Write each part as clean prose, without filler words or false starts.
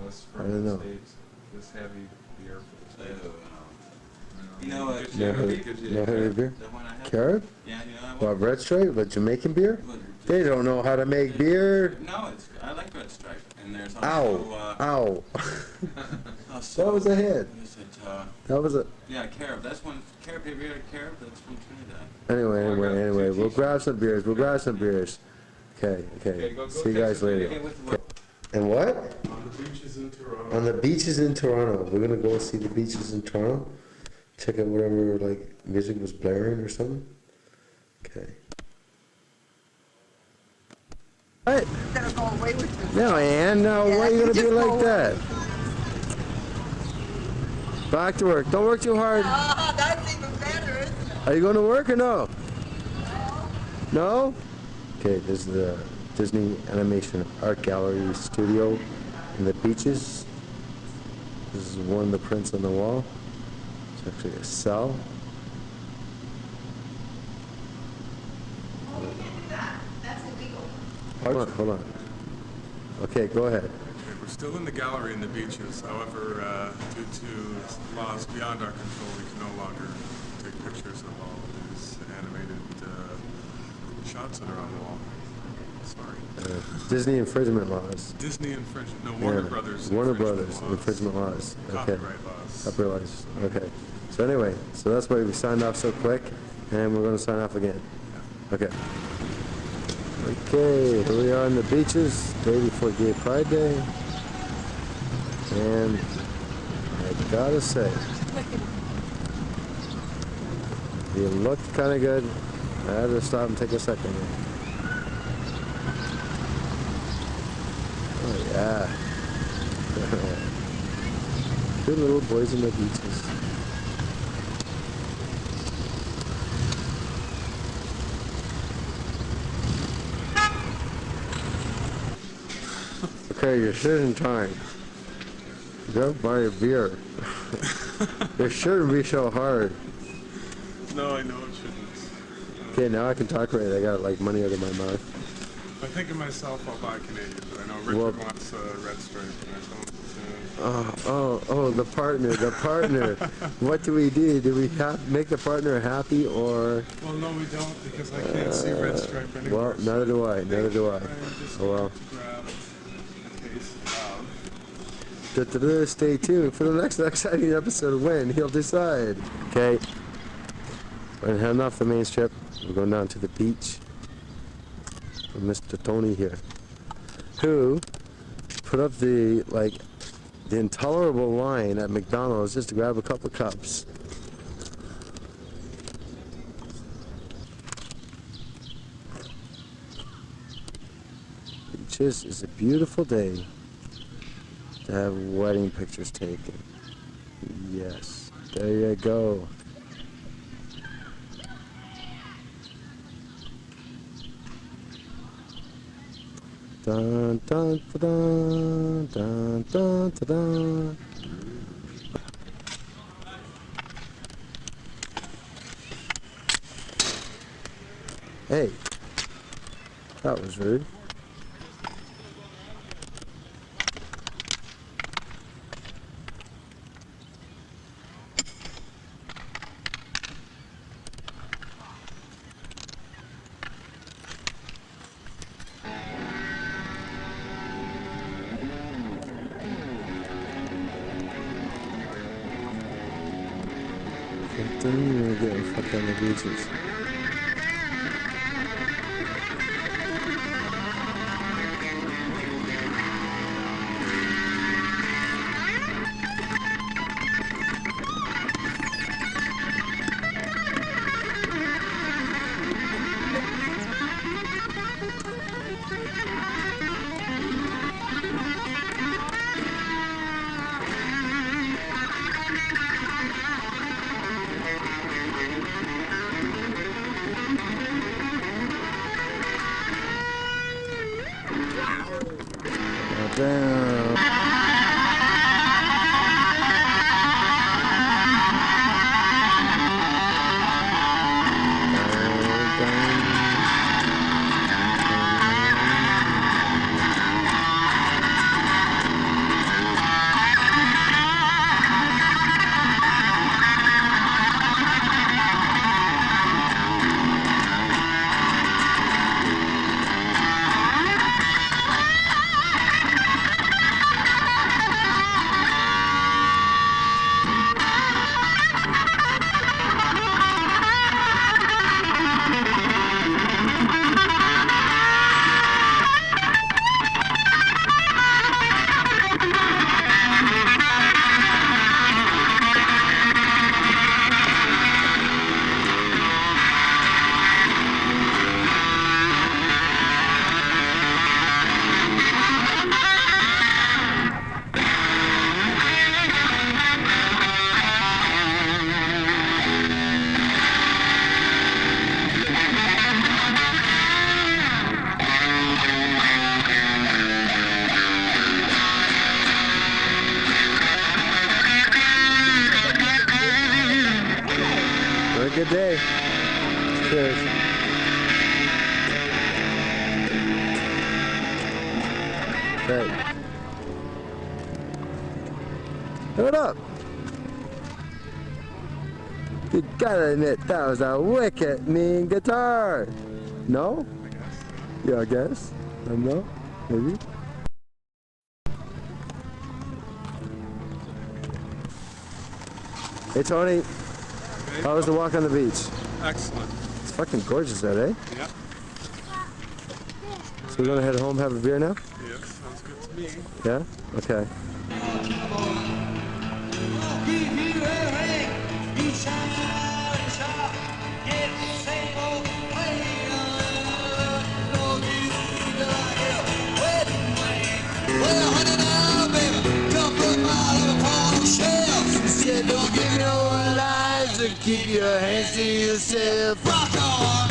us I from don't the know. States. This heavy beer for the States. You know what? No heavy beer? The one I had? Carib? Yeah, you know I What, Red Stripe? Like Jamaican beer? They don't know how to make beer. No, I like Red Stripe. And there's Ow! also Ow! also, That was a hit. What is it? That was a... Yeah, Carib. That's one. Carib, have you heard of Carib? That's from Trinidad. Anyway. We'll grab some beers. Okay. See you guys later. Okay. And what? On the beaches in Toronto. On the beaches in Toronto. We're gonna go see the beaches in Toronto. Check out whatever, like, music was blaring or something. Okay. What? Gonna go away with No, Ann, no, Yeah, why are you gonna just be go like away. that? Back to work. Don't work too hard. Ah, that's even better, isn't it? Are you going to work or no? No? Okay, this is the Disney Animation Art Gallery studio in the beaches. This is one of the prints on the wall. It's actually a cell. Oh, we can't do that. That's illegal. Hold on. Okay, go ahead. We're still in the gallery in the beaches. However, due to laws beyond our control, we can no longer take pictures of all of these animated shots that are on the wall. Sorry. Disney infringement laws. Disney infringement. No, Warner Yeah, Brothers. Warner infringement Brothers laws. infringement laws. Okay. Copyright laws. Copyright laws. Okay. So anyway, so that's why we signed off so quick, and we're going to sign off again. Okay. Okay, here we are on the beaches, day before Gay Pride Day, and I gotta say, you looked kind of good. I had to stop and take a second. Oh yeah. Good little boys in the beaches. Okay, your decision time. Go buy a beer. It shouldn't be so hard. No, I know it shouldn't. Okay, now I can talk right. I got like money out of my mouth. I think of myself, I'll buy Canadian, but I know Richard Well- wants Red Stripe, and I don't. The partner. What do we do? Do we make the partner happy or? Well, no, we don't, because I can't see Red Stripe anymore. Well, neither do I. Neither do I. I'm just Oh well. going to grab a case of Stay tuned for the next exciting episode of When He'll Decide. Okay. We're heading off the main strip. We're going down to the beach with Mr. Tony here, who put up the intolerable line at McDonald's just to grab a couple cups. Beaches is a beautiful day to have wedding pictures taken. Yes, there you go. Dun dun dun dun dun dun dun. Hey, that was rude. Continue getting fucked on the beaches. good day. Cheers. Right. What up? You gotta admit, that was a wicked mean guitar. No? Yeah, I guess. I don't know. Maybe. Hey Tony, how was the walk on the beach? Excellent. It's fucking gorgeous out, eh? Yeah. So we're gonna head home, have a beer now? Yes, sounds good to me. Yeah? Okay. Don't give me no lies and keep your hands to yourself. Rock on!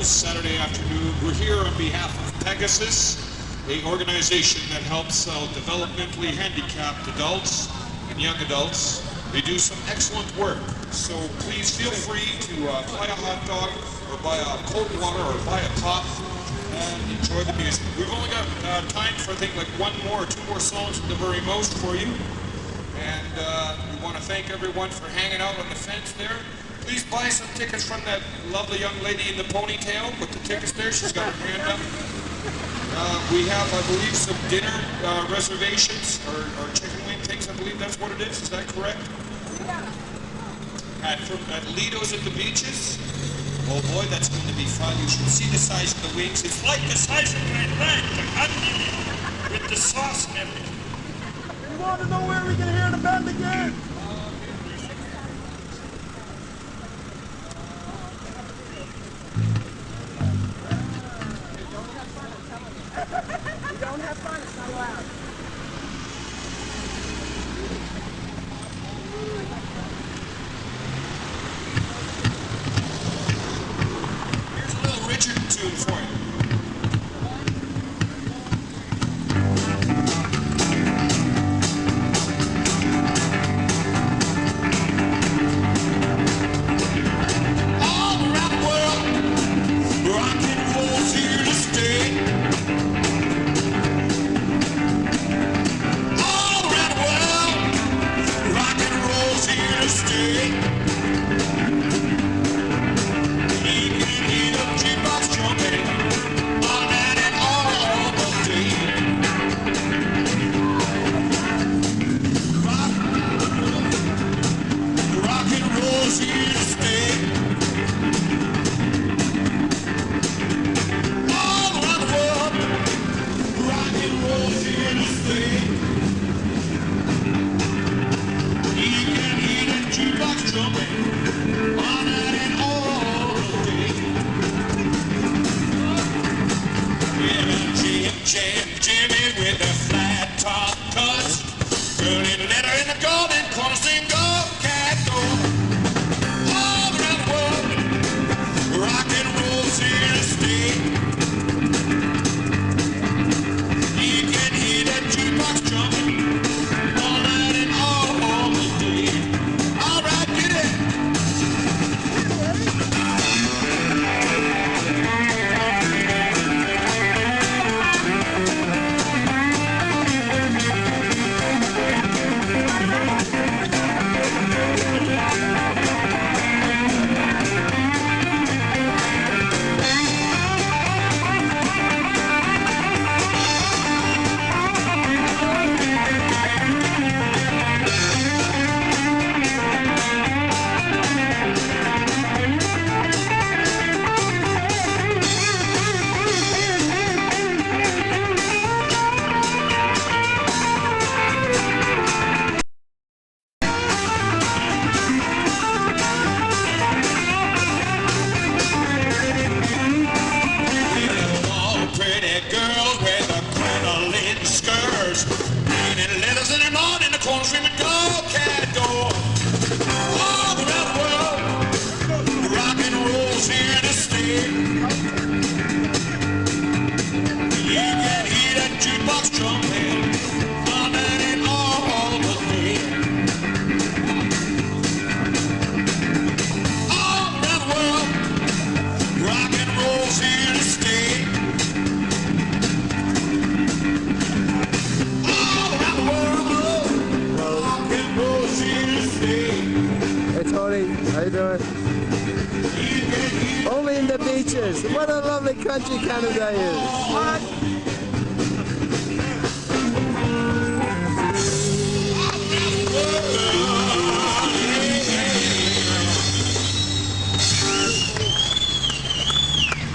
Saturday afternoon. We're here on behalf of Pegasus, an organization that helps developmentally handicapped adults and young adults. They do some excellent work. So please feel free to buy a hot dog or buy a cold water or buy a pop and enjoy the music. We've only got time for I think like one more or two more songs at the very most for you. And we want to thank everyone for hanging out on the fence there. Please buy some tickets from that lovely young lady in the ponytail with the tickets there. She's got her hand up. We have, I believe, some dinner reservations or chicken wing things. I believe that's what it is. Is that correct? At Lido's at the beaches. Oh boy, that's going to be fun. You should see the size of the wings. It's like the size of my leg, the onion with the sauce and everything. You want to know where we can hear the band again? Don't have fun, it's not allowed. Here's a little Richard tune for you. Jimmy with the flat top cuts. Girl in the leather in the golden corner sing go cat go. All around the world, rock and roll's here to stay. You can hear that jukebox jumping all night and all the day. All right, get it. How you doing? Only in the beaches. What a lovely country Canada is. What?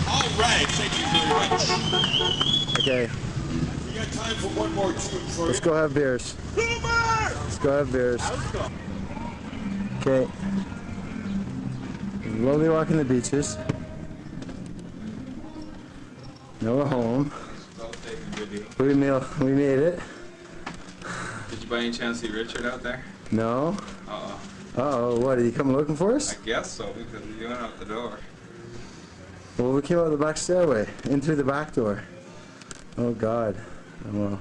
All right, thank you very much. Okay, We got time for one more tune for let's you. go have beers. Let's go have beers. Okay. Lovely walking the beaches. Now we're home. We made it. Did you by any chance see Richard out there? No. Uh-oh. Uh-oh, what, did he come looking for us? I guess so, because he went out the door. Well, we came out the back stairway, in through the back door. Oh God. Oh, well.